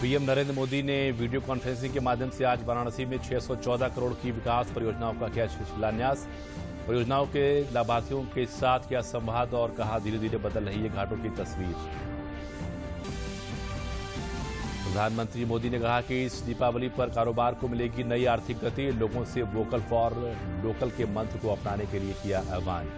PM Narendra Modi ने video conferencing के माध्यम से आज वाराणसी में 614 करोड़ की विकास परियोजनाओं का किया शिलान्यास। परियोजनाओं के लाभार्थियों के साथ किया संवाद और कहा धीरे धीरे बदल रही है घाटों की तस्वीर। प्रधानमंत्री मोदी ने कहा कि इस दीपावली पर कारोबार को मिलेगी नई आर्थिक गति। लोगों से वोकल फॉर लोकल के मंत्र को अपनाने के लिए किया आह्वान।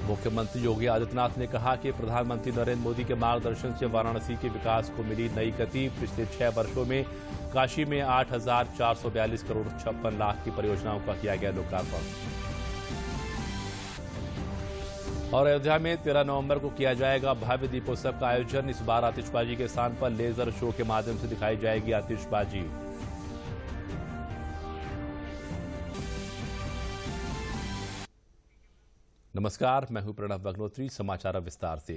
मुख्यमंत्री योगी आदित्यनाथ ने कहा कि प्रधानमंत्री नरेंद्र मोदी के मार्गदर्शन से वाराणसी के विकास को मिली नई गति। पिछले 6 वर्षों में काशी में 8,442 करोड़ 56 लाख की परियोजनाओं का किया गया लोकार्पण। और अयोध्या में 13 नवंबर को किया जाएगा भव्य दीपोत्सव का आयोजन। इस बार आतिशबाजी के स्थान पर लेजर शो के माध्यम से दिखाई जाएगी आतिशबाजी। नमस्कार, मैं हूं प्रणव अग्नोत्री। समाचार विस्तार से।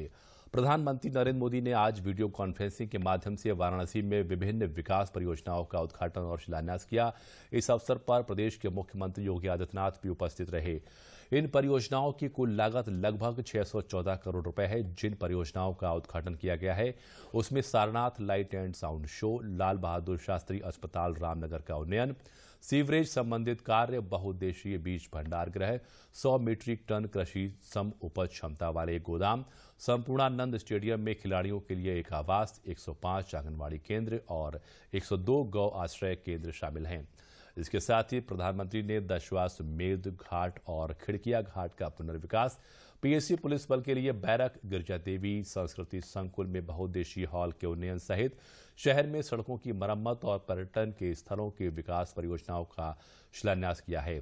प्रधानमंत्री नरेंद्र मोदी ने आज वीडियो कॉन्फ्रेंसिंग के माध्यम से वाराणसी में विभिन्न विकास परियोजनाओं का उद्घाटन और शिलान्यास किया। इस अवसर पर प्रदेश के मुख्यमंत्री योगी आदित्यनाथ भी उपस्थित रहे। इन परियोजनाओं की कुल लागत लगभग 614 करोड़ रुपए है। जिन परियोजनाओं का उद्घाटन किया गया है उसमें Sarnath light and sound show, Lal Bahadur Shastri अस्पताल रामनगर का उन्नयन, सीवरेज संबंधित कार्य, बहुउद्देशीय बीज भंडार गृह, 100 मीट्रिक टन कृषि सम उपज क्षमता वाले गोदाम, संपूर्णानंद स्टेडियम में खिलाड़ियों के लिए एक आवास, 105 आंगनबाड़ी केंद्र और 102 गौ आश्रय केंद्र शामिल हैं। इसके साथ ही प्रधानमंत्री ने दशाश्वमेध घाट और खिड़किया घाट का पुनर्विकास, पीएसी पुलिस बल के लिए बैरक, गिरजा देवी संस्कृति संकुल में बहुउद्देशीय हॉल के उन्नयन सहित शहर में सड़कों की मरम्मत और पर्यटन के स्थलों के विकास परियोजनाओं का शिलान्यास किया है।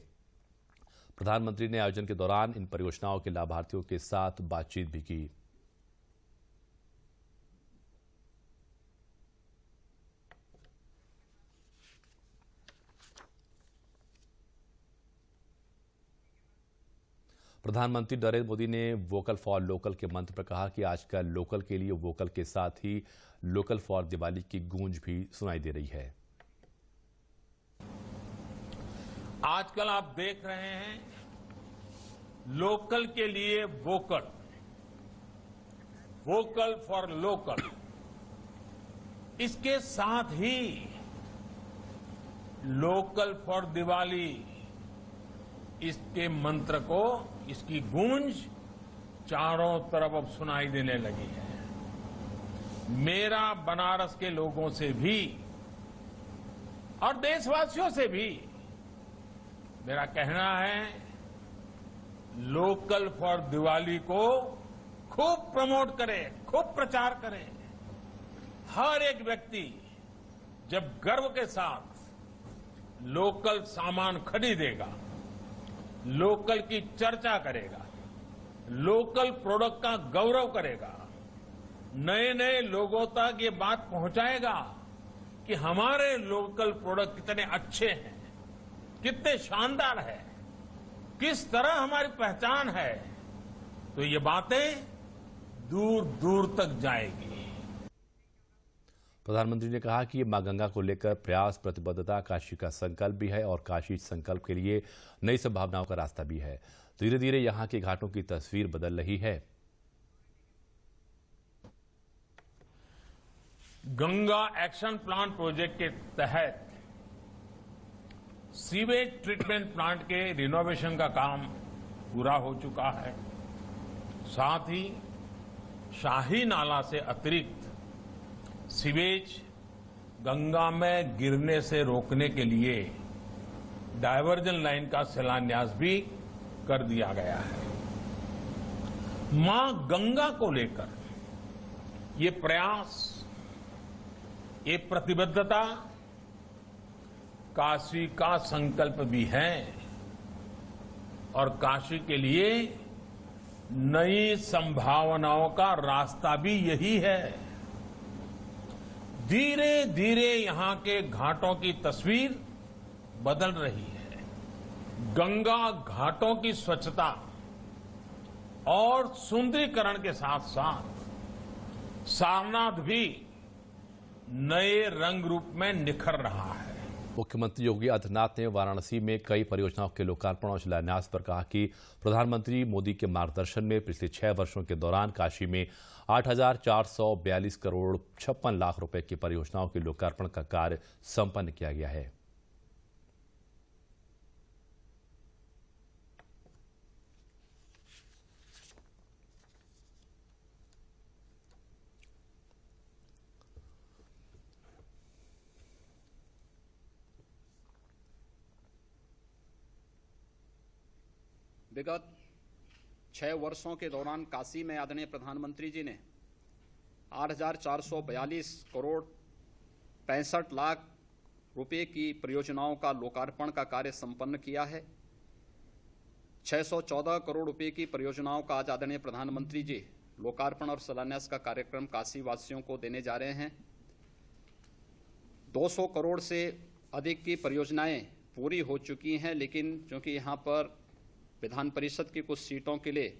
प्रधानमंत्री ने आयोजन के दौरान इन परियोजनाओं के लाभार्थियों के साथ बातचीत भी की। प्रधानमंत्री नरेंद्र मोदी ने वोकल फॉर लोकल के मंत्र पर कहा कि आजकल लोकल के लिए वोकल के साथ ही लोकल फॉर दिवाली की गूंज भी सुनाई दे रही है। आजकल आप देख रहे हैं लोकल के लिए वोकल, वोकल फॉर लोकल। इसके साथ ही लोकल फॉर दिवाली, इसके मंत्र को, इसकी गूंज चारों तरफ अब सुनाई देने लगी है। मेरा बनारस के लोगों से भी और देशवासियों से भी मेरा कहना है, लोकल फॉर दिवाली को खूब प्रमोट करें, खूब प्रचार करें। हर एक व्यक्ति जब गर्व के साथ लोकल सामान खरीदेगा, लोकल की चर्चा करेगा, लोकल प्रोडक्ट का गौरव करेगा, नए नए लोगों तक ये बात पहुंचाएगा कि हमारे लोकल प्रोडक्ट कितने अच्छे हैं, कितने शानदार है, किस तरह हमारी पहचान है, तो ये बातें दूर दूर तक जाएगी। प्रधानमंत्री ने कहा कि मां गंगा को लेकर प्रयास, प्रतिबद्धता काशी का संकल्प भी है और काशी संकल्प के लिए नई संभावनाओं का रास्ता भी है। धीरे धीरे यहां के घाटों की तस्वीर बदल रही है। गंगा एक्शन प्लान प्रोजेक्ट के तहत सीवेज ट्रीटमेंट प्लांट के रिनोवेशन का काम पूरा हो चुका है। साथ ही शाही नाला से अतिरिक्त सीवेज गंगा में गिरने से रोकने के लिए डायवर्जन लाइन का शिलान्यास भी कर दिया गया है। मां गंगा को लेकर ये प्रयास, ये प्रतिबद्धता काशी का संकल्प भी है और काशी के लिए नई संभावनाओं का रास्ता भी यही है। धीरे धीरे यहां के घाटों की तस्वीर बदल रही है। गंगा घाटों की स्वच्छता और सुंदरीकरण के साथ साथ सारनाथ भी नए रंग रूप में निखर रहा है। मुख्यमंत्री योगी आदित्यनाथ ने वाराणसी में कई परियोजनाओं के लोकार्पण और शिलान्यास पर कहा कि प्रधानमंत्री मोदी के मार्गदर्शन में पिछले 6 वर्षों के दौरान काशी में 8,442 करोड़ 56 लाख रुपए की परियोजनाओं के लोकार्पण का कार्य संपन्न किया गया है। विगत 6 वर्षों के दौरान काशी में आदरणीय प्रधानमंत्री जी ने 8,442 करोड़ 65 लाख रुपए की परियोजनाओं का लोकार्पण का कार्य संपन्न किया है। 614 करोड़ रुपए की परियोजनाओं का आज आदरणीय प्रधानमंत्री जी लोकार्पण और शिलान्यास का कार्यक्रम काशी वासियों को देने जा रहे हैं। 200 करोड़ से अधिक की परियोजनाएं पूरी हो चुकी हैं, लेकिन क्योंकि यहाँ पर विधान परिषद की कुछ सीटों के लिए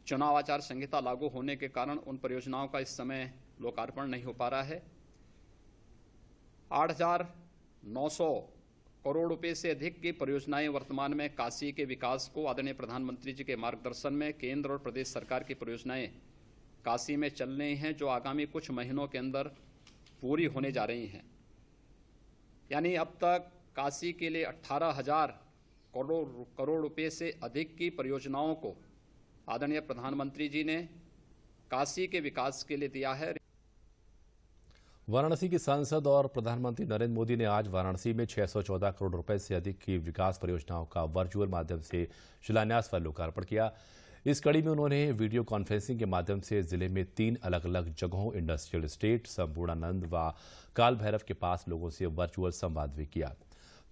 चुनाव आचार संहिता लागू होने के कारण उन परियोजनाओं का इस समय लोकार्पण नहीं हो पा रहा है। 8,900 करोड़ रुपए से अधिक की परियोजनाएं वर्तमान में काशी के विकास को आदरणीय प्रधानमंत्री जी के मार्गदर्शन में केंद्र और प्रदेश सरकार की परियोजनाएं काशी में चल रही हैं, जो आगामी कुछ महीनों के अंदर पूरी होने जा रही हैं। यानी अब तक काशी के लिए 18,000 करोड़ रुपए से अधिक की परियोजनाओं को आदरणीय प्रधानमंत्री जी ने काशी के विकास के लिए दिया है। वाराणसी के सांसद और प्रधानमंत्री नरेंद्र मोदी ने आज वाराणसी में 614 करोड़ रुपए से अधिक की विकास परियोजनाओं का वर्चुअल माध्यम से शिलान्यास व लोकार्पण किया। इस कड़ी में उन्होंने वीडियो कॉन्फ्रेंसिंग के माध्यम से जिले में 3 अलग अलग जगहों इंडस्ट्रियल एस्टेट, संपूर्णानंद व काल भैरव के पास लोगों से वर्चुअल संवाद भी किया।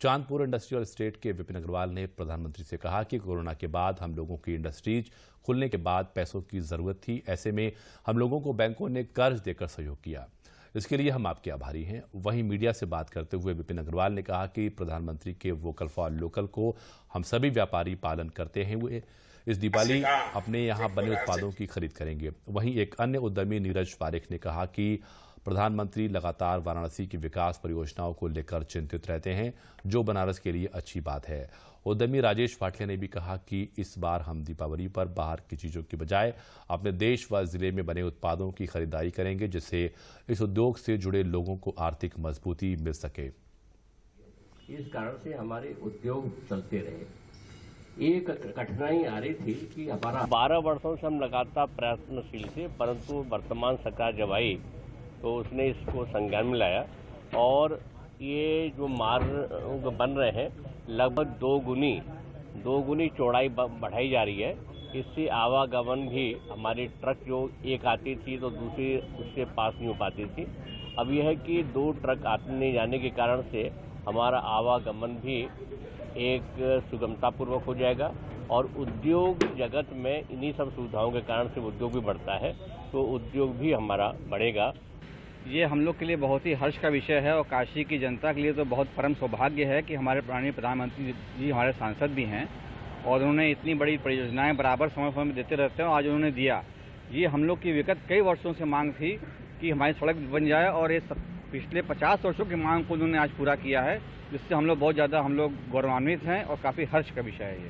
चांदपुर इंडस्ट्रियल एस्टेट के विपिन अग्रवाल ने प्रधानमंत्री से कहा कि कोरोना के बाद हम लोगों की इंडस्ट्रीज खुलने के बाद पैसों की जरूरत थी। ऐसे में हम लोगों को बैंकों ने कर्ज देकर सहयोग किया। इसके लिए हम आपके आभारी हैं। वहीं मीडिया से बात करते हुए विपिन अग्रवाल ने कहा कि प्रधानमंत्री के वोकल फॉर लोकल को हम सभी व्यापारी पालन करते हैं हुए इस दिवाली अपने यहां बने उत्पादों की खरीद करेंगे। वहीं एक अन्य उद्यमी नीरज पारेख ने कहा कि प्रधानमंत्री लगातार वाराणसी की विकास परियोजनाओं को लेकर चिंतित रहते हैं, जो बनारस के लिए अच्छी बात है। उद्यमी राजेश फाटले ने भी कहा कि इस बार हम दीपावली पर बाहर की चीजों की बजाय अपने देश व जिले में बने उत्पादों की खरीदारी करेंगे, जिससे इस उद्योग से जुड़े लोगों को आर्थिक मजबूती मिल सके। इस कारण से हमारे उद्योग चलते रहे। एक कठिनाई आ रही थी कि हमारा 12 वर्षों से हम लगातार प्रयत्नशील थे, परंतु वर्तमान सरकार जब आई तो उसने इसको संज्ञान में लाया और ये जो मार्ग बन रहे हैं लगभग दो गुनी चौड़ाई बढ़ाई जा रही है। इससे आवागमन भी हमारी ट्रक जो एक आती थी तो दूसरी उससे पास नहीं हो पाती थी। अब यह है कि 2 ट्रक आने जाने के कारण से हमारा आवागमन भी एक सुगमतापूर्वक हो जाएगा और उद्योग जगत में इन्हीं सब सुविधाओं के कारण से उद्योग भी बढ़ता है, तो उद्योग भी हमारा बढ़ेगा। ये हम लोग के लिए बहुत ही हर्ष का विषय है और काशी की जनता के लिए तो बहुत परम सौभाग्य है कि हमारे माननीय प्रधानमंत्री जी हमारे सांसद भी हैं और उन्होंने इतनी बड़ी परियोजनाएं बराबर समय समय में देते रहते हैं और आज उन्होंने दिया। ये हम लोग की विगत कई वर्षों से मांग थी कि हमारी सड़क बन जाए और ये पिछले 50 वर्षों की मांग को उन्होंने आज पूरा किया है, जिससे हम लोग बहुत ज़्यादा गौरवान्वित हैं और काफ़ी हर्ष का विषय है ये।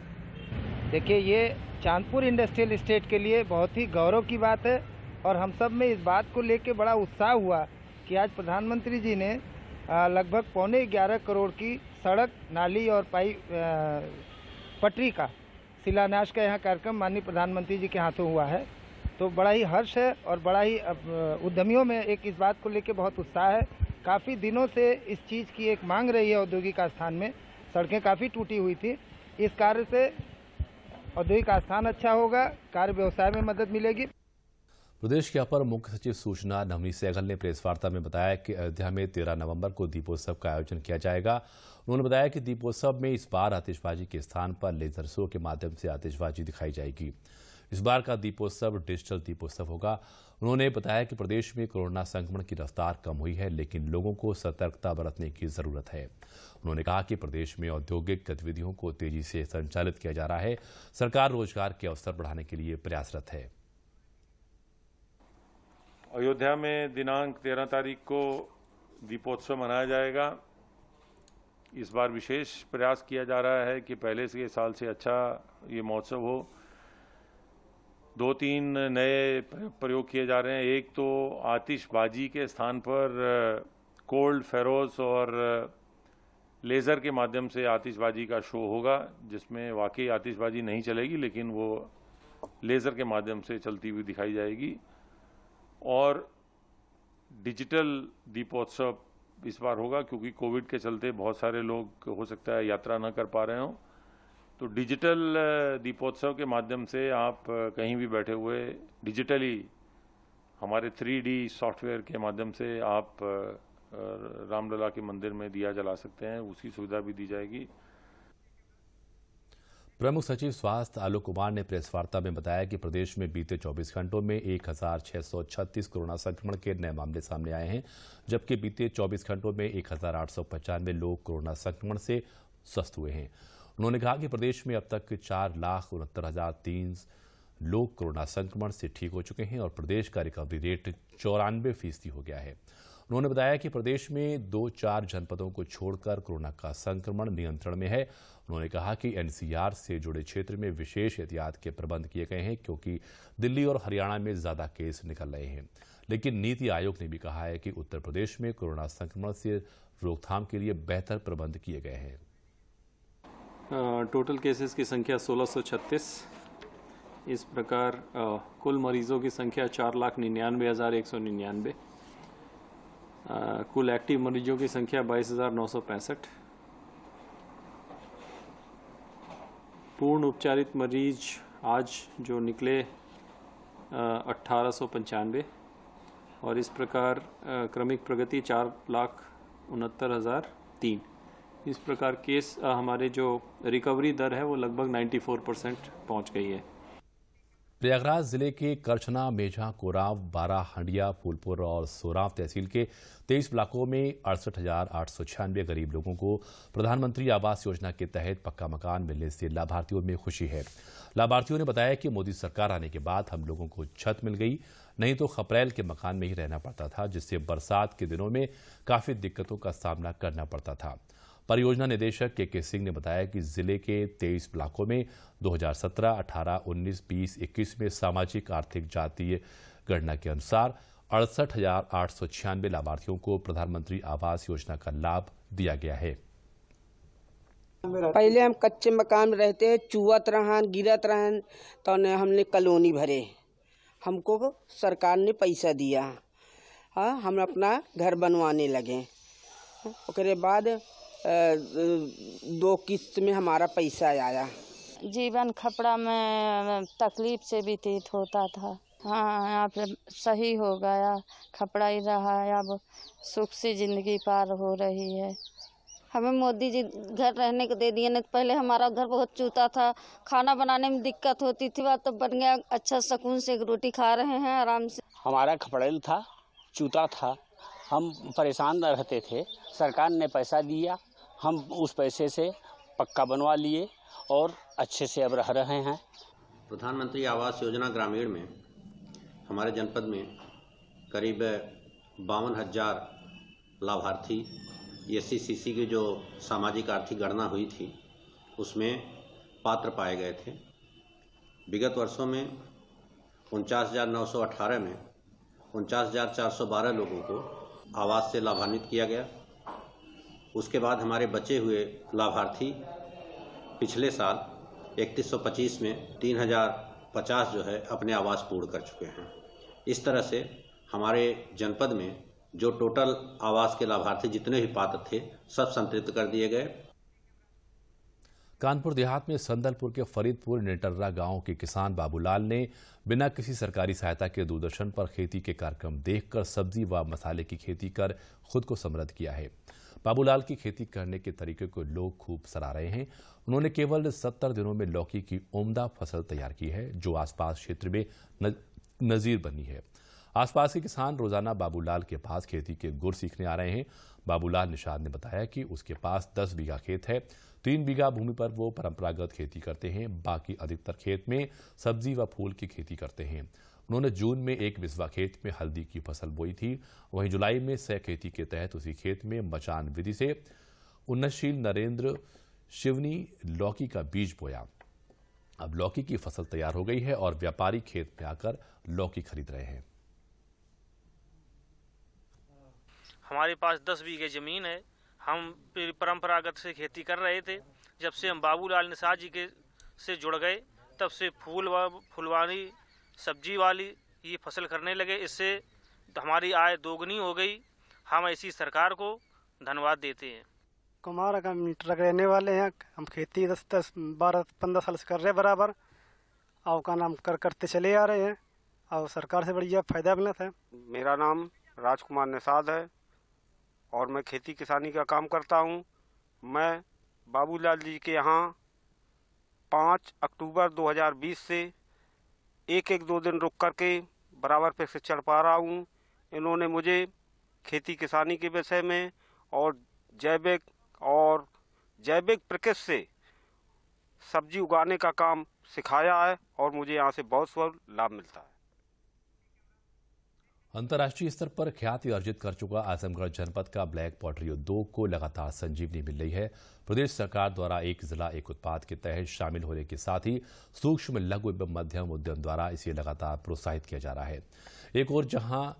देखिए, ये चांदपुर इंडस्ट्रियल एस्टेट के लिए बहुत ही गौरव की बात है और हम सब में इस बात को लेकर बड़ा उत्साह हुआ कि आज प्रधानमंत्री जी ने लगभग 11.25 करोड़ की सड़क, नाली और पटरी का शिलान्यास का यहाँ कार्यक्रम माननीय प्रधानमंत्री जी के हाथों हुआ है। तो बड़ा ही हर्ष है और बड़ा ही उद्यमियों में एक इस बात को लेकर बहुत उत्साह है। काफ़ी दिनों से इस चीज़ की एक मांग रही है औद्योगिक आस्थान में। सड़कें काफ़ी टूटी हुई थी। इस कार्य से औद्योगिक आस्थान अच्छा होगा, कार्य व्यवसाय में मदद मिलेगी। प्रदेश के अपर मुख्य सचिव सूचना नवनीत सहगल ने प्रेस वार्ता में बताया कि अयोध्या में 13 नवंबर को दीपोत्सव का आयोजन किया जाएगा। उन्होंने बताया कि दीपोत्सव में इस बार आतिशबाजी के स्थान पर लेजर शो के माध्यम से आतिशबाजी दिखाई जाएगी। इस बार का दीपोत्सव डिजिटल दीपोत्सव होगा। उन्होंने बताया कि प्रदेश में कोरोना संक्रमण की रफ्तार कम हुई है, लेकिन लोगों को सतर्कता बरतने की जरूरत है। उन्होंने कहा कि प्रदेश में औद्योगिक गतिविधियों को तेजी से संचालित किया जा रहा है। सरकार रोजगार के अवसर बढ़ाने के लिए प्रयासरत है। अयोध्या में दिनांक 13 तारीख को दीपोत्सव मनाया जाएगा। इस बार विशेष प्रयास किया जा रहा है कि पहले के साल से अच्छा ये महोत्सव हो। 2-3 नए प्रयोग किए जा रहे हैं। एक तो आतिशबाजी के स्थान पर कोल्ड फेरोज और लेज़र के माध्यम से आतिशबाजी का शो होगा, जिसमें वाकई आतिशबाजी नहीं चलेगी लेकिन वो लेज़र के माध्यम से चलती हुई दिखाई जाएगी। और डिजिटल दीपोत्सव इस बार होगा, क्योंकि कोविड के चलते बहुत सारे लोग हो सकता है यात्रा न कर पा रहे हों, तो डिजिटल दीपोत्सव के माध्यम से आप कहीं भी बैठे हुए डिजिटली हमारे 3D सॉफ्टवेयर के माध्यम से आप रामलला के मंदिर में दिया जला सकते हैं, उसकी सुविधा भी दी जाएगी। प्रमुख सचिव स्वास्थ्य आलोक कुमार ने प्रेस वार्ता में बताया कि प्रदेश में बीते 24 घंटों में 1636 कोरोना संक्रमण के नए मामले सामने आए हैं, जबकि बीते 24 घंटों में 1895 लोग कोरोना संक्रमण से स्वस्थ हुए हैं। उन्होंने कहा कि प्रदेश में अब तक 4,69,003 लोग कोरोना संक्रमण से ठीक हो चुके हैं और प्रदेश का रिकवरी रेट 94% हो गया है। उन्होंने बताया कि प्रदेश में 2-4 जनपदों को छोड़कर कोरोना का संक्रमण नियंत्रण में है। उन्होंने कहा कि एनसीआर से जुड़े क्षेत्र में विशेष एहतियात के प्रबंध किए गए हैं, क्योंकि दिल्ली और हरियाणा में ज्यादा केस निकल रहे हैं। लेकिन नीति आयोग ने भी कहा है कि उत्तर प्रदेश में कोरोना संक्रमण से रोकथाम के लिए बेहतर प्रबंध किए गए हैं। टोटल केसेस की संख्या 1636। इस प्रकार कुल मरीजों की संख्या 4,99,199। कुल एक्टिव मरीजों की संख्या 22,965। पूर्ण उपचारित मरीज आज जो निकले 1895 और इस प्रकार क्रमिक प्रगति 4,69,003। इस प्रकार केस हमारे जो रिकवरी दर है वो लगभग 94% पहुंच गई है। प्रयागराज जिले के करछना, मेझा, कोराव, बारा, हंडिया, फूलपुर और सोराव तहसील के 23 ब्लॉकों में 68,896 गरीब लोगों को प्रधानमंत्री आवास योजना के तहत पक्का मकान मिलने से लाभार्थियों में खुशी है। लाभार्थियों ने बताया कि मोदी सरकार आने के बाद हम लोगों को छत मिल गई, नहीं तो खपरेल के मकान में ही रहना पड़ता था, जिससे बरसात के दिनों में काफी दिक्कतों का सामना करना पड़ता था। परियोजना निदेशक के सिंह ने बताया कि जिले के 23 ब्लॉकों में 2017, 18, 19, 20, 21 में सामाजिक आर्थिक जातीय गणना के अनुसार 68,896 लाभार्थियों को प्रधानमंत्री आवास योजना का लाभ दिया गया है। पहले हम कच्चे मकान में रहते, चुवत रहन, गिरत रहन, तो हमने कॉलोनी भरे, हमको सरकार ने पैसा दिया, हम अपना घर बनवाने लगे। उसके बाद 2 किस्त में हमारा पैसा आया। जीवन खपड़ा में तकलीफ से व्यतीत होता था, हाँ यहाँ पे सही हो गया, खपड़ा ही रहा है, अब सुख से जिंदगी पार हो रही है। हमें मोदी जी घर रहने को दे दिए, नहीं तो पहले हमारा घर बहुत चूता था, खाना बनाने में दिक्कत होती थी, बात तो बन गया, अच्छा सुकून से रोटी खा रहे हैं आराम से। हमारा खपड़ेल था, चूता था, हम परेशान रहते थे, सरकार ने पैसा दिया, हम उस पैसे से पक्का बनवा लिए और अच्छे से अब रह रहे हैं। प्रधानमंत्री आवास योजना ग्रामीण में हमारे जनपद में करीब 52,000 लाभार्थी SC/CC की जो सामाजिक आर्थिक गणना हुई थी उसमें पात्र पाए गए थे। विगत वर्षों में 49,918 में 49,412 लोगों को आवास से लाभान्वित किया गया। उसके बाद हमारे बचे हुए लाभार्थी पिछले साल 3125 में 3,050 जो है अपने आवास पूर्ण कर चुके हैं। इस तरह से हमारे जनपद में जो टोटल आवास के लाभार्थी जितने भी पात्र थे सब संतृप्त कर दिए गए। कानपुर देहात में संदलपुर के फरीदपुर नेटर्रा गांव के किसान बाबूलाल ने बिना किसी सरकारी सहायता के दूरदर्शन पर खेती के कार्यक्रम देखकर सब्जी व मसाले की खेती कर खुद को समृद्ध किया है। बाबूलाल की खेती करने के तरीके को लोग खूब सराह रहे हैं। उन्होंने केवल 70 दिनों में लौकी की उम्दा फसल तैयार की है, जो आसपास क्षेत्र में नजीर बनी है। आसपास के किसान रोजाना बाबूलाल के पास खेती के गुर सीखने आ रहे हैं। बाबूलाल निषाद ने बताया कि उसके पास 10 बीघा खेत है। 3 बीघा भूमि पर वो परंपरागत खेती करते हैं, बाकी अधिकतर खेत में सब्जी व फूल की खेती करते हैं। उन्होंने जून में 1 बिस्वा खेत में हल्दी की फसल बोई थी। वहीं जुलाई में सह खेती के तहत उसी खेत में मचान विधि से उन्नतशील नरेंद्र शिवनी लौकी का बीज बोया। अब लौकी की फसल तैयार हो गई है और व्यापारी खेत में आकर लौकी खरीद रहे हैं। हमारे पास 10 बीघे ज़मीन है। हम परंपरागत से खेती कर रहे थे। जब से हम बाबूलाल निषाद जी के से जुड़ गए तब से फुलवारी सब्जी वाली ये फसल करने लगे। इससे हमारी आय दोगुनी हो गई। हम ऐसी सरकार को धन्यवाद देते हैं। कुमार का ट्रक रहने वाले हैं। हम खेती 10-12-15 साल से कर रहे हैं बराबर और का नाम करते चले आ रहे हैं और सरकार से बढ़िया फायदा मिला था। मेरा नाम राजकुमार निषाद है और मैं खेती किसानी का काम करता हूं। मैं बाबूलाल जी के यहाँ 5 अक्टूबर 2020 से एक 2 दिन रुक करके बराबर पे से चढ़ पा रहा हूँ। इन्होंने मुझे खेती किसानी के विषय में और जैविक प्रकृति से सब्जी उगाने का काम सिखाया है और मुझे यहाँ से बहुत लाभ मिलता है। अंतर्राष्ट्रीय स्तर पर ख्याति अर्जित कर चुका आजमगढ़ जनपद का ब्लैक पॉटरी उद्योग को लगातार संजीवनी मिल रही है। प्रदेश सरकार द्वारा एक जिला एक उत्पाद के तहत शामिल होने के साथ ही सूक्ष्म लघु एवं मध्यम उद्यम द्वारा इसे लगातार प्रोत्साहित किया जा रहा है। एक और जहां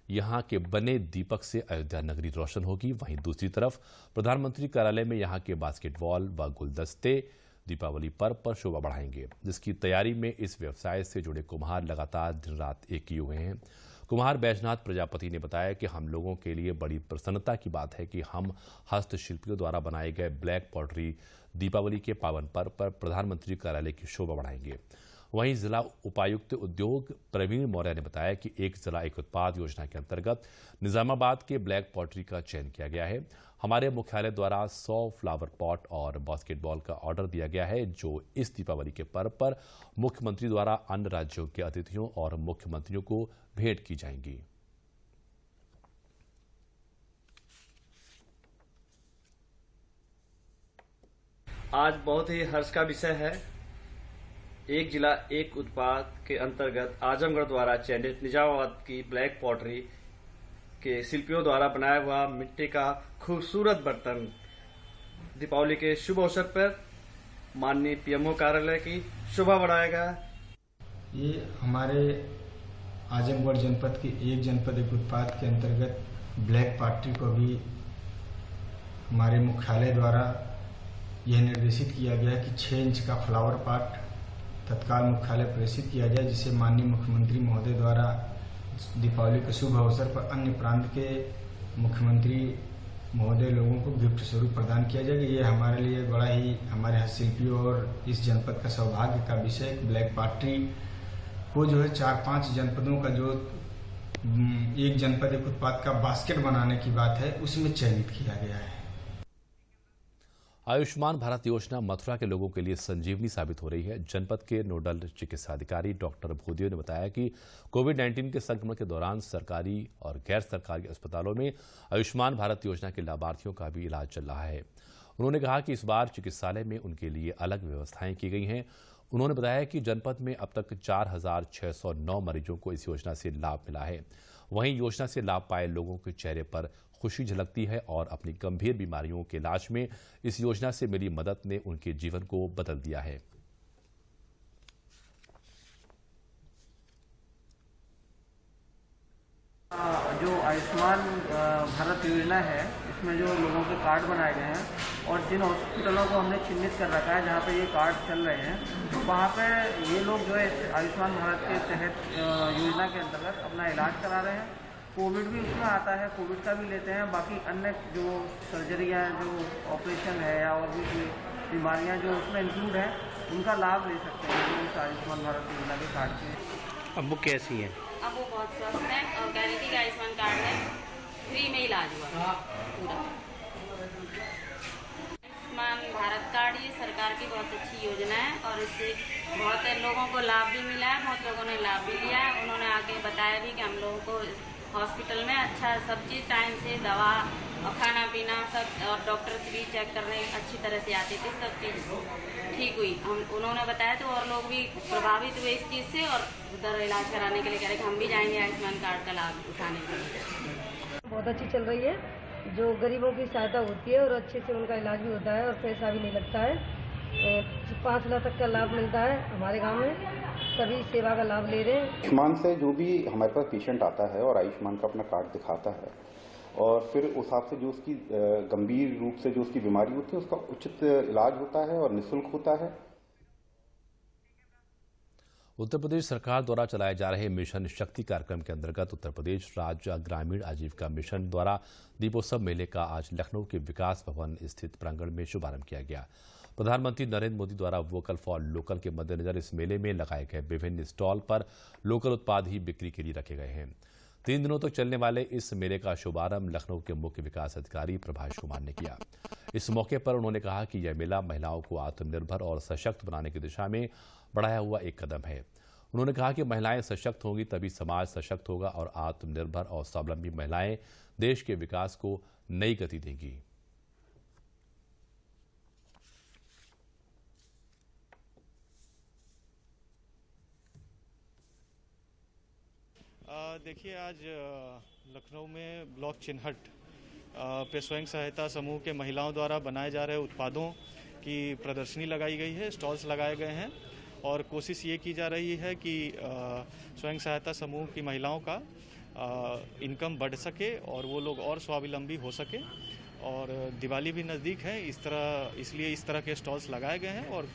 यहां के बने दीपक से अयोध्या नगरी रोशन होगी, वहीं दूसरी तरफ प्रधानमंत्री कार्यालय में यहां के बास्केटबॉल व गुलदस्ते दीपावली पर्व पर शोभा बढ़ाएंगे, जिसकी तैयारी में इस व्यवसाय से जुड़े कुम्हार लगातार दिन रात एक किए हुए हैं। कुम्हार बैजनाथ प्रजापति ने बताया कि हम लोगों के लिए बड़ी प्रसन्नता की बात है कि हम हस्तशिल्पियों द्वारा बनाए गए ब्लैक पॉटरी दीपावली के पावन पर्व पर प्रधानमंत्री कार्यालय की शोभा बढ़ाएंगे। वहीं जिला उपायुक्त उद्योग प्रवीण मौर्य ने बताया कि एक जिला एक उत्पाद योजना के अंतर्गत निजामाबाद के ब्लैक पॉटरी का चयन किया गया है। हमारे मुख्यालय द्वारा 100 फ्लावर पॉट और बास्केटबॉल का ऑर्डर दिया गया है, जो इस दीपावली के पर्व पर मुख्यमंत्री द्वारा अन्य राज्यों के अतिथियों और मुख्यमंत्रियों को भेंट की जाएंगी। आज बहुत ही हर्ष का विषय है। एक जिला एक उत्पाद के अंतर्गत आजमगढ़ द्वारा चयनित निजामाबाद की ब्लैक पॉटरी के शिल्पियों द्वारा बनाया हुआ मिट्टी का खूबसूरत बर्तन दीपावली के शुभ अवसर पर माननीय पीएमओ कार्यालय की शोभा बढ़ाएगा। ये हमारे आजमगढ़ जनपद के एक जनपद एक उत्पाद के अंतर्गत ब्लैक पॉटरी को भी हमारे मुख्यालय द्वारा यह निर्देशित किया गया कि 6 इंच का फ्लावर पॉट तत्काल मुख्यालय प्रेषित किया जाए, जिसे माननीय मुख्यमंत्री महोदय द्वारा दीपावली के शुभ अवसर पर अन्य प्रांत के मुख्यमंत्री महोदय लोगों को गिफ्ट स्वरूप प्रदान किया जाएगा। ये हमारे लिए बड़ा ही हमारे हस्तशिल्पियों और इस जनपद का सौभाग्य का विषय। ब्लैक पॉटरी को जो है 4-5 जनपदों का जो एक जनपद एक उत्पाद का बास्केट बनाने की बात है, उसमें चयनित किया गया है। आयुष्मान भारत योजना मथुरा के लोगों के लिए संजीवनी साबित हो रही है। जनपद के नोडल चिकित्सा अधिकारी डॉक्टर भूदेव ने बताया कि कोविड-19 के संक्रमण के दौरान सरकारी और गैर सरकारी अस्पतालों में आयुष्मान भारत योजना के लाभार्थियों का भी इलाज चल रहा है। उन्होंने कहा कि इस बार चिकित्सालय में उनके लिए अलग व्यवस्थाएं की गई हैं। उन्होंने बताया कि जनपद में अब तक 4,609 मरीजों को इस योजना से लाभ मिला है। वहीं योजना से लाभ पाए लोगों के चेहरे पर खुशी झलकती है और अपनी गंभीर बीमारियों के इलाज में इस योजना से मिली मदद ने उनके जीवन को बदल दिया है। जो आयुष्मान भारत योजना है, इसमें जो लोगों के कार्ड बनाए गए हैं और जिन हॉस्पिटलों को हमने चिन्हित कर रखा है जहाँ पे ये कार्ड चल रहे हैं, तो वहाँ पे ये लोग जो है आयुष्मान भारत के तहत योजना के अंतर्गत अपना इलाज करा रहे हैं। कोविड भी उसमें आता है, कोविड का भी लेते हैं। बाकी अन्य जो सर्जरियाँ, जो ऑपरेशन है या और भी कोई बीमारियाँ जो उसमें इंक्लूड है, उनका लाभ ले सकते हैं जो इस आयुष्मान भारत योजना के कार्ड के। अब वो कैसी है? अब वो बहुत स्वस्थ है और गारंटी का आयुष्मान कार्ड है, फ्री में इलाज हुआ पूरा। आयुष्मान भारत कार्ड ये सरकार की बहुत अच्छी योजना है और इससे बहुत लोगों को लाभ भी मिला है, बहुत लोगों ने लाभ भी लिया है। उन्होंने आके बताया भी कि हम लोगों को हॉस्पिटल में अच्छा सब चीज़ टाइम से दवा और खाना पीना सब और डॉक्टर से भी चेक करने अच्छी तरह से आते थे, सब चीज़ ठीक हुई। उन्होंने बताया तो और लोग भी प्रभावित हुए इस चीज़ से और उधर इलाज कराने के लिए कह रहे कि हम भी जाएंगे आयुष्मान कार्ड का लाभ उठाने के लिए। बहुत अच्छी चल रही है जो गरीबों की सहायता होती है और अच्छे से उनका इलाज भी होता है और पैसा भी नहीं लगता है। 5 लाख तक का लाभ मिलता है। हमारे गांव में सभी सेवा का लाभ ले रहे हैं। आयुष्मान से जो भी हमारे पास पेशेंट आता है और आयुष्मान का अपना कार्ड दिखाता है और फिर उस हिसाब से जो उसकी गंभीर रूप से जो उसकी बीमारी होती है उसका उचित इलाज होता है और निःशुल्क होता है। उत्तर प्रदेश सरकार द्वारा चलाए जा रहे मिशन शक्ति कार्यक्रम के अंतर्गत उत्तर प्रदेश राज्य ग्रामीण आजीविका मिशन द्वारा दीपोत्सव मेले का आज लखनऊ के विकास भवन स्थित प्रांगण में शुभारंभ किया गया। प्रधानमंत्री नरेंद्र मोदी द्वारा वोकल फॉर लोकल के मद्देनजर इस मेले में लगाए गए विभिन्न स्टॉल पर लोकल उत्पाद ही बिक्री के लिए रखे गए हैं। 3 दिनों तक चलने वाले इस मेले का शुभारंभ लखनऊ के मुख्य विकास अधिकारी प्रभाष कुमार ने किया। इस मौके पर उन्होंने कहा कि यह मेला महिलाओं को आत्मनिर्भर और सशक्त बनाने की दिशा में बढ़ाया हुआ एक कदम है। उन्होंने कहा कि महिलाएं सशक्त होंगी तभी समाज सशक्त होगा और आत्मनिर्भर और स्वावलंबी महिलाएं देश के विकास को नई गति देंगी। देखिए, आज लखनऊ में ब्लॉक चिन्हट पे स्वयं सहायता समूह के महिलाओं द्वारा बनाए जा रहे उत्पादों की प्रदर्शनी लगाई गई है, स्टॉल्स लगाए गए हैं और कोशिश ये की जा रही है कि स्वयं सहायता समूह की महिलाओं का इनकम बढ़ सके और वो लोग और स्वावलंबी हो सके। और दिवाली भी नज़दीक है, इसलिए इस तरह के स्टॉल्स लगाए गए हैं। और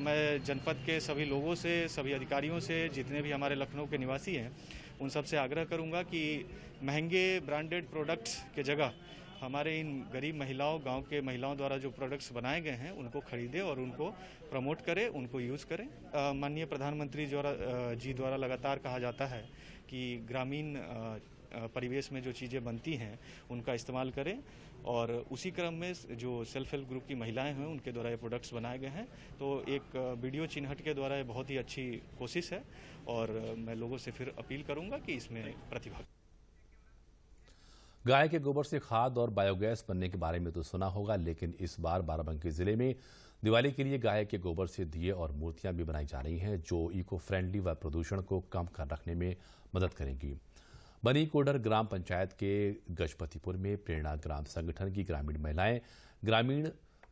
मैं जनपद के सभी लोगों से, सभी अधिकारियों से, जितने भी हमारे लखनऊ के निवासी हैं, उन सब से आग्रह करूंगा कि महंगे ब्रांडेड प्रोडक्ट्स के जगह हमारे इन गरीब महिलाओं, गांव के महिलाओं द्वारा जो प्रोडक्ट्स बनाए गए हैं उनको खरीदें और उनको प्रमोट करें, उनको यूज़ करें। माननीय प्रधानमंत्री जी द्वारा लगातार कहा जाता है कि ग्रामीण परिवेश में जो चीज़ें बनती हैं उनका इस्तेमाल करें और उसी क्रम में जो सेल्फ हेल्प ग्रुप की महिलाएं हैं उनके द्वारा ये प्रोडक्ट्स बनाए गए हैं। तो एक वीडियो चिन्हट के द्वारा ये बहुत ही अच्छी कोशिश है और मैं लोगों से फिर अपील करूंगा कि इसमें प्रतिभाग। गाय के गोबर से खाद और बायोगैस बनने के बारे में तो सुना होगा, लेकिन इस बार बाराबंकी जिले में दिवाली के लिए गाय के गोबर से दिए और मूर्तियां भी बनाई जा रही हैं जो इको फ्रेंडली व प्रदूषण को कम कर रखने में मदद करेंगी। बनी कोडर ग्राम पंचायत के गजपतिपुर में प्रेरणा ग्राम संगठन की ग्रामीण महिलाएं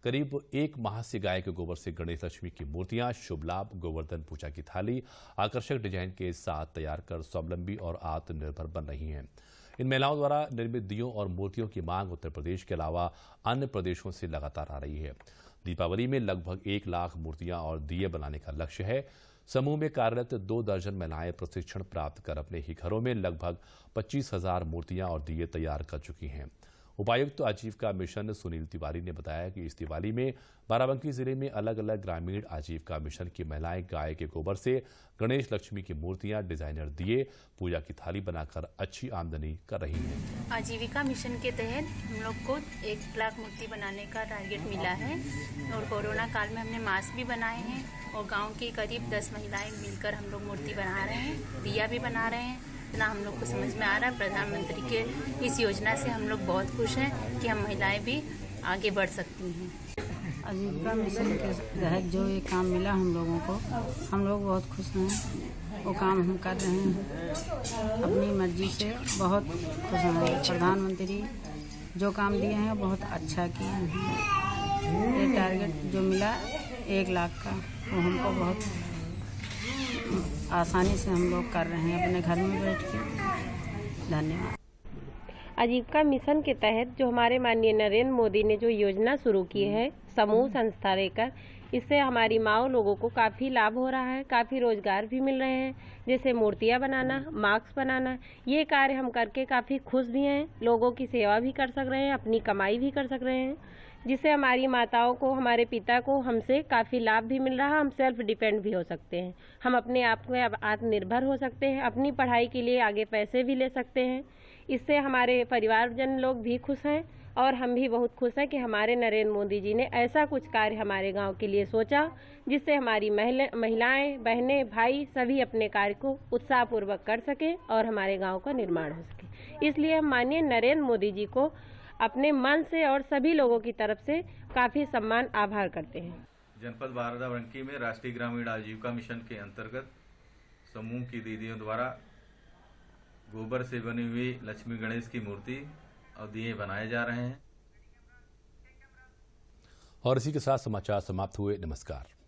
करीब 1 माह से गाय के गोबर से गणेश लक्ष्मी की मूर्तियां, शुभ लाभ, गोवर्धन पूजा की थाली आकर्षक डिजाइन के साथ तैयार कर स्वावलंबी और आत्मनिर्भर बन रही हैं। इन महिलाओं द्वारा निर्मित दियों और मूर्तियों की मांग उत्तर प्रदेश के अलावा अन्य प्रदेशों से लगातार आ रही है। दीपावली में लगभग 1 लाख मूर्तियां और दिए बनाने का लक्ष्य है। समूह में कार्यरत 2 दर्जन महिलाएं प्रशिक्षण प्राप्त कर अपने ही घरों में लगभग 25,000 मूर्तियां और दिए तैयार कर चुकी हैं। उपायुक्त आजीविका मिशन सुनील तिवारी ने बताया कि इस दिवाली में बाराबंकी जिले में अलग अलग ग्रामीण आजीविका मिशन की महिलाएं गाय के गोबर से गणेश लक्ष्मी की मूर्तियां, डिजाइनर दिए, पूजा की थाली बनाकर अच्छी आमदनी कर रही हैं। आजीविका मिशन के तहत हम लोग को 1 लाख मूर्ति बनाने का टारगेट मिला है और कोरोना काल में हमने मास्क भी बनाए हैं और गाँव की करीब 10 महिलाएं मिलकर हम लोग मूर्ति बना रहे हैं, दिया भी बना रहे हैं। इतना हम लोग को समझ में आ रहा है। प्रधानमंत्री के इस योजना से हम लोग बहुत खुश हैं कि हम महिलाएं भी आगे बढ़ सकती हैं। आजीविका मिशन के तहत जो ये काम मिला हम लोगों को, हम लोग बहुत खुश हैं। वो काम हम कर रहे हैं अपनी मर्जी से, बहुत खुश हैं। प्रधानमंत्री जो काम दिए हैं बहुत अच्छा किए हैं। ये टारगेट जो मिला 1 लाख का, वो हमको बहुत आसानी से हम लोग कर रहे हैं अपने घर में बैठ के। धन्यवाद। आजीविका मिशन के तहत जो हमारे माननीय नरेंद्र मोदी ने जो योजना शुरू की है समूह संस्था लेकर, इससे हमारी माओ लोगों को काफ़ी लाभ हो रहा है, काफ़ी रोजगार भी मिल रहे हैं। जैसे मूर्तियाँ बनाना, मास्क बनाना, ये कार्य हम करके काफ़ी खुश भी हैं। लोगों की सेवा भी कर सक रहे हैं, अपनी कमाई भी कर सक रहे हैं, जिससे हमारी माताओं को, हमारे पिता को हमसे काफ़ी लाभ भी मिल रहा है। हम सेल्फ डिपेंड भी हो सकते हैं, हम अपने आप को आत्मनिर्भर हो सकते हैं, अपनी पढ़ाई के लिए आगे पैसे भी ले सकते हैं। इससे हमारे परिवारजन लोग भी खुश हैं और हम भी बहुत खुश हैं कि हमारे नरेंद्र मोदी जी ने ऐसा कुछ कार्य हमारे गांव के लिए सोचा, जिससे हमारी महिलाएं, बहनें, भाई सभी अपने कार्य को उत्साहपूर्वक कर सकें और हमारे गांव का निर्माण हो सके। इसलिए हम माननीय नरेंद्र मोदी जी को अपने मन से और सभी लोगों की तरफ से काफ़ी सम्मान, आभार करते हैं। जनपद बाराबंकी में राष्ट्रीय ग्रामीण आजीविका मिशन के अंतर्गत समूह की दीदियों द्वारा गोबर से बनी हुई लक्ष्मी गणेश की मूर्ति और दिए बनाए जा रहे हैं। और इसी के साथ समाचार समाप्त हुए। नमस्कार।